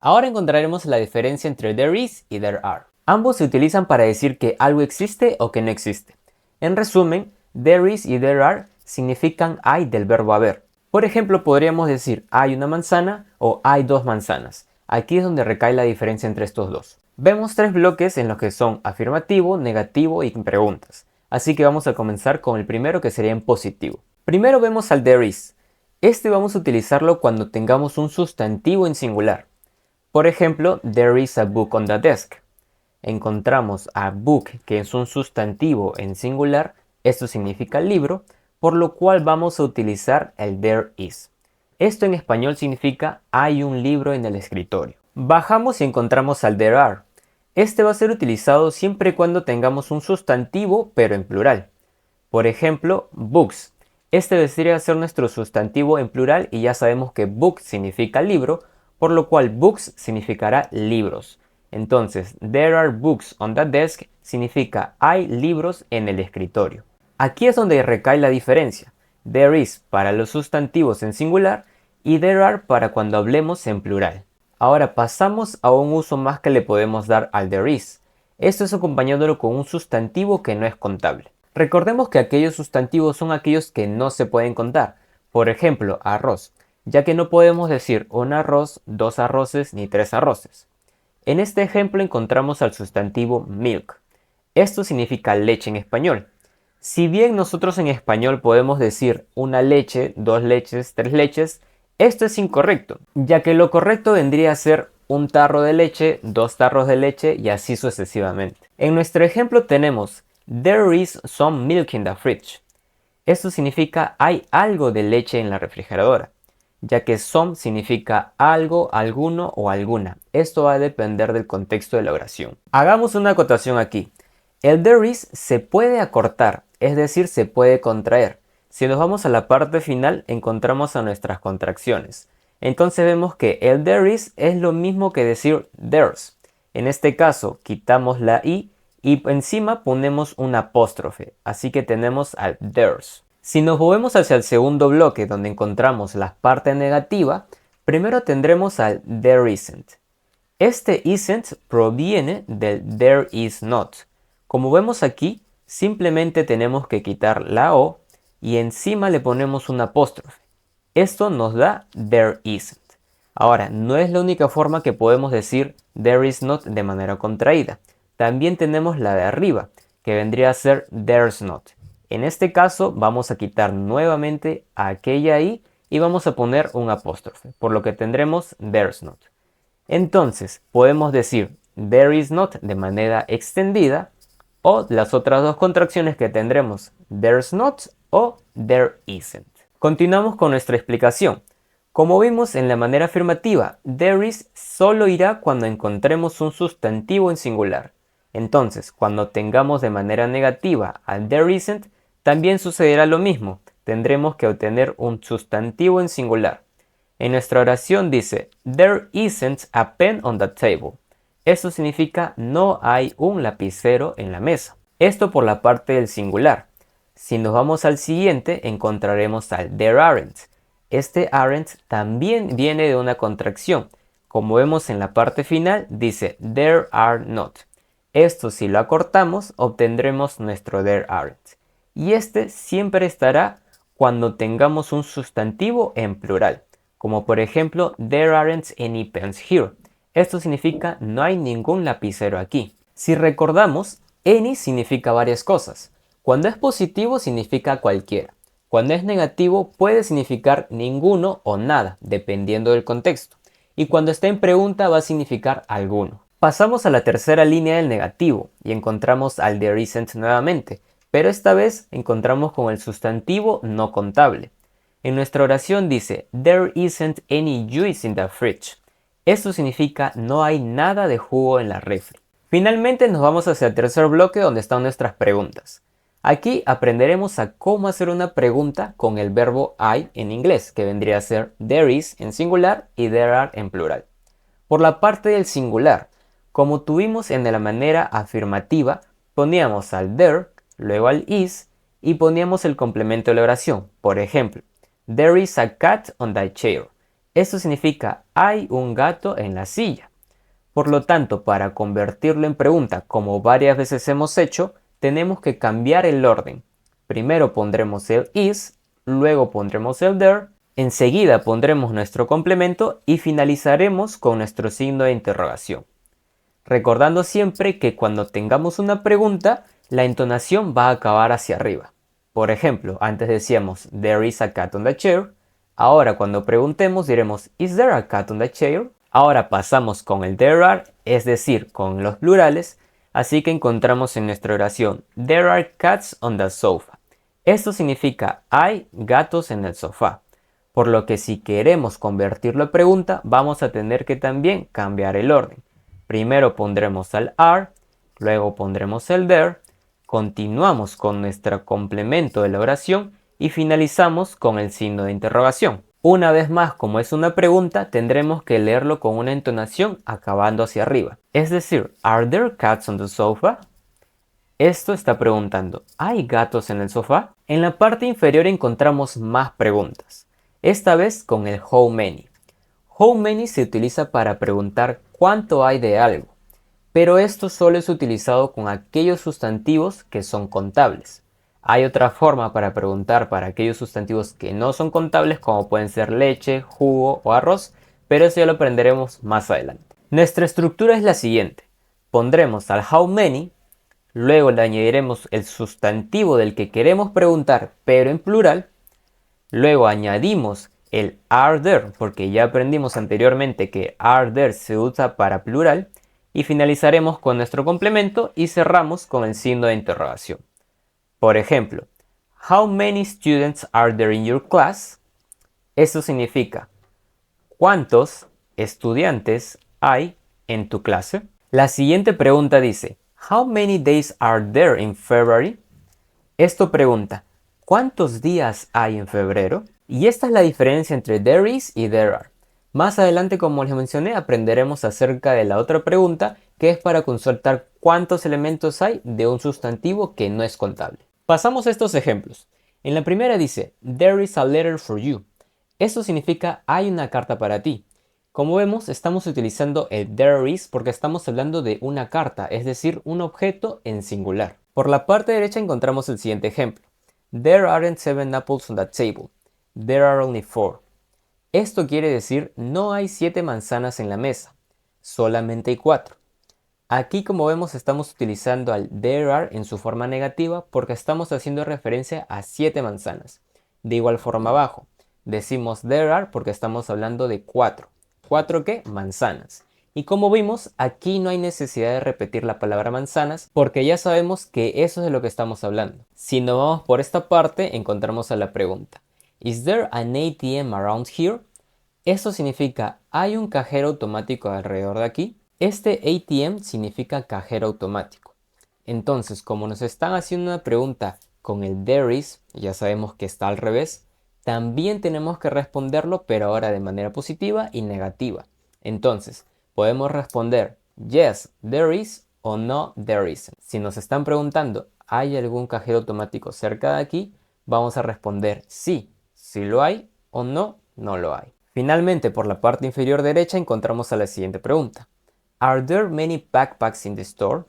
Ahora encontraremos la diferencia entre there is y there are. Ambos se utilizan para decir que algo existe o que no existe. En resumen, there is y there are significan hay del verbo haber. Por ejemplo, podríamos decir hay una manzana o hay dos manzanas. Aquí es donde recae la diferencia entre estos dos. Vemos tres bloques en los que son afirmativo, negativo y preguntas. Así que vamos a comenzar con el primero, que sería en positivo. Primero vemos al there is. Este vamos a utilizarlo cuando tengamos un sustantivo en singular. Por ejemplo, there is a book on the desk. Encontramos a book, que es un sustantivo en singular. Esto significa libro, por lo cual vamos a utilizar el there is. Esto en español significa hay un libro en el escritorio. Bajamos y encontramos al there are. Este va a ser utilizado siempre y cuando tengamos un sustantivo, pero en plural. Por ejemplo, books. Este debería ser nuestro sustantivo en plural y ya sabemos que book significa libro, por lo cual books significará libros. Entonces, there are books on the desk significa hay libros en el escritorio. Aquí es donde recae la diferencia. There is para los sustantivos en singular y there are para cuando hablemos en plural. Ahora pasamos a un uso más que le podemos dar al there is. Esto es acompañándolo con un sustantivo que no es contable. Recordemos que aquellos sustantivos son aquellos que no se pueden contar. Por ejemplo, arroz, ya que no podemos decir un arroz, dos arroces ni tres arroces. En este ejemplo encontramos al sustantivo milk. Esto significa leche en español. Si bien nosotros en español podemos decir una leche, dos leches, tres leches, esto es incorrecto, ya que lo correcto vendría a ser un tarro de leche, dos tarros de leche y así sucesivamente. En nuestro ejemplo tenemos there is some milk in the fridge. Esto significa hay algo de leche en la refrigeradora, ya que some significa algo, alguno o alguna. Esto va a depender del contexto de la oración. Hagamos una acotación aquí. El there is se puede acortar, es decir, se puede contraer. Si nos vamos a la parte final, encontramos a nuestras contracciones. Entonces vemos que el there is es lo mismo que decir there's. En este caso, quitamos la i y encima ponemos un apóstrofe. Así que tenemos al there's. Si nos movemos hacia el segundo bloque, donde encontramos la parte negativa, primero tendremos al there isn't. Este isn't proviene del there is not. Como vemos aquí, simplemente tenemos que quitar la o y encima le ponemos un apóstrofe. Esto nos da there isn't. Ahora, no es la única forma que podemos decir there is not de manera contraída. También tenemos la de arriba, que vendría a ser there's not. En este caso vamos a quitar nuevamente aquella i y vamos a poner un apóstrofe, por lo que tendremos there's not. Entonces podemos decir there is not de manera extendida o las otras dos contracciones que tendremos there's not o there isn't. Continuamos con nuestra explicación. Como vimos en la manera afirmativa, there is solo irá cuando encontremos un sustantivo en singular. Entonces, cuando tengamos de manera negativa al there isn't, también sucederá lo mismo. Tendremos que obtener un sustantivo en singular. En nuestra oración dice, there isn't a pen on the table. Esto significa no hay un lapicero en la mesa. Esto por la parte del singular. Si nos vamos al siguiente, encontraremos al there aren't. Este aren't también viene de una contracción. Como vemos en la parte final, dice there are not. Esto si lo acortamos, obtendremos nuestro there aren't. Y este siempre estará cuando tengamos un sustantivo en plural. Como por ejemplo, there aren't any pens here. Esto significa no hay ningún lapicero aquí. Si recordamos, any significa varias cosas. Cuando es positivo significa cualquiera. Cuando es negativo puede significar ninguno o nada, dependiendo del contexto. Y cuando está en pregunta va a significar alguno. Pasamos a la tercera línea del negativo y encontramos al there isn't nuevamente, pero esta vez encontramos con el sustantivo no contable. En nuestra oración dice, there isn't any juice in the fridge. Esto significa no hay nada de jugo en la refri. Finalmente nos vamos hacia el tercer bloque donde están nuestras preguntas. Aquí aprenderemos a cómo hacer una pregunta con el verbo I en inglés, que vendría a ser there is en singular y there are en plural. Por la parte del singular, como tuvimos en la manera afirmativa, poníamos al there, luego al is y poníamos el complemento de la oración. Por ejemplo, there is a cat on the chair. Esto significa hay un gato en la silla. Por lo tanto, para convertirlo en pregunta, como varias veces hemos hecho, tenemos que cambiar el orden. Primero pondremos el is, luego pondremos el there, enseguida pondremos nuestro complemento y finalizaremos con nuestro signo de interrogación. Recordando siempre que cuando tengamos una pregunta, la entonación va a acabar hacia arriba. Por ejemplo, antes decíamos there is a cat on the chair. Ahora cuando preguntemos diremos is there a cat on the chair? Ahora pasamos con el there are, es decir, con los plurales, así que encontramos en nuestra oración there are cats on the sofa. Esto significa hay gatos en el sofá. Por lo que si queremos convertirlo a pregunta, vamos a tener que también cambiar el orden. Primero pondremos el are, luego pondremos el there, continuamos con nuestro complemento de la oración y finalizamos con el signo de interrogación. Una vez más, como es una pregunta, tendremos que leerlo con una entonación acabando hacia arriba. Es decir, ¿Are there cats on the sofa? Esto está preguntando, ¿hay gatos en el sofá? En la parte inferior encontramos más preguntas, esta vez con el how many. How many se utiliza para preguntar cuánto hay de algo, pero esto solo es utilizado con aquellos sustantivos que son contables. Hay otra forma para preguntar para aquellos sustantivos que no son contables, como pueden ser leche, jugo o arroz, pero eso ya lo aprenderemos más adelante. Nuestra estructura es la siguiente. Pondremos al how many, luego le añadiremos el sustantivo del que queremos preguntar, pero en plural. Luego añadimos el are there, porque ya aprendimos anteriormente que are there se usa para plural. Y finalizaremos con nuestro complemento y cerramos con el signo de interrogación. Por ejemplo, how many students are there in your class? Esto significa, ¿cuántos estudiantes hay en tu clase? La siguiente pregunta dice, how many days are there in February? Esto pregunta, ¿cuántos días hay en febrero? Y esta es la diferencia entre there is y there are. Más adelante, como les mencioné, aprenderemos acerca de la otra pregunta, que es para consultar cuántos elementos hay de un sustantivo que no es contable. Pasamos a estos ejemplos. En la primera dice, there is a letter for you. Esto significa hay una carta para ti. Como vemos, estamos utilizando el there is porque estamos hablando de una carta, es decir, un objeto en singular. Por la parte derecha encontramos el siguiente ejemplo. There aren't 7 apples on that table. There are only 4. Esto quiere decir no hay 7 manzanas en la mesa, solamente hay 4. Aquí, como vemos, estamos utilizando al there are en su forma negativa porque estamos haciendo referencia a 7 manzanas. De igual forma abajo, decimos there are porque estamos hablando de 4. ¿4 qué? Manzanas. Y como vimos, aquí no hay necesidad de repetir la palabra manzanas porque ya sabemos que eso es de lo que estamos hablando. Si nos vamos por esta parte, encontramos a la pregunta. ¿Is there an ATM around here? Esto significa, ¿hay un cajero automático alrededor de aquí? Este ATM significa cajero automático. Entonces, como nos están haciendo una pregunta con el there is, ya sabemos que está al revés, también tenemos que responderlo, pero ahora de manera positiva y negativa. Entonces, podemos responder yes, there is o no, there isn't. Si nos están preguntando, ¿hay algún cajero automático cerca de aquí? Vamos a responder sí, si lo hay, o no, no lo hay. Finalmente, por la parte inferior derecha encontramos a la siguiente pregunta. Are there many backpacks in the store?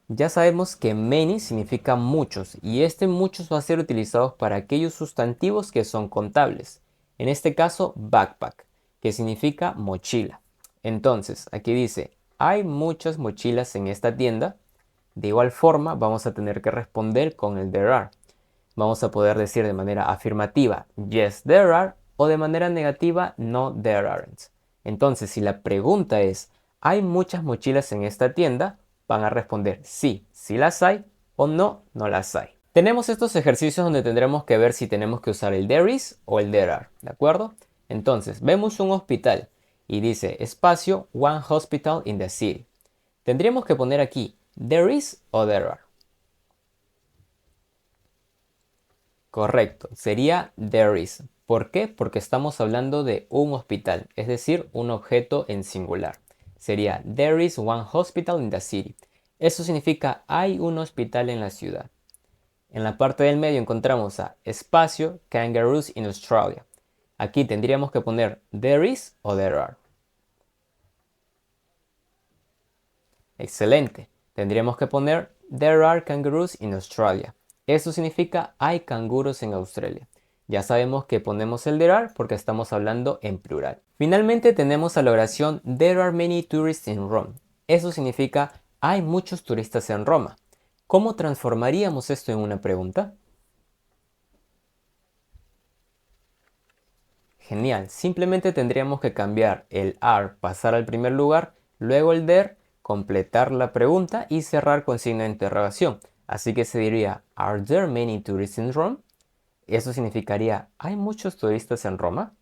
Ya sabemos que many significa muchos y este muchos va a ser utilizado para aquellos sustantivos que son contables. En este caso, backpack, que significa mochila. Entonces, aquí dice, hay muchas mochilas en esta tienda. De igual forma, vamos a tener que responder con el there are. Vamos a poder decir de manera afirmativa, yes, there are, o de manera negativa, no, there aren't. Entonces, si la pregunta es, ¿hay muchas mochilas en esta tienda? Van a responder sí, sí las hay, o no, no las hay. Tenemos estos ejercicios donde tendremos que ver si tenemos que usar el there is o el there are, ¿de acuerdo? Entonces, vemos un hospital y dice espacio, one hospital in the city. Tendríamos que poner aquí, there is o there are. Correcto, sería there is. ¿Por qué? Porque estamos hablando de un hospital, es decir, un objeto en singular. Sería there is one hospital in the city. Eso significa hay un hospital en la ciudad. En la parte del medio encontramos a espacio kangaroos in Australia. Aquí tendríamos que poner there is o there are. Excelente. Tendríamos que poner there are kangaroos in Australia. Eso significa hay canguros en Australia. Ya sabemos que ponemos el there are porque estamos hablando en plural. Finalmente tenemos a la oración there are many tourists in Rome. Eso significa hay muchos turistas en Roma. ¿Cómo transformaríamos esto en una pregunta? Genial, simplemente tendríamos que cambiar el are, pasar al primer lugar, luego el there, completar la pregunta y cerrar con signo de interrogación. Así que se diría, ¿Are there many tourists in Rome? Eso significaría, ¿hay muchos turistas en Roma?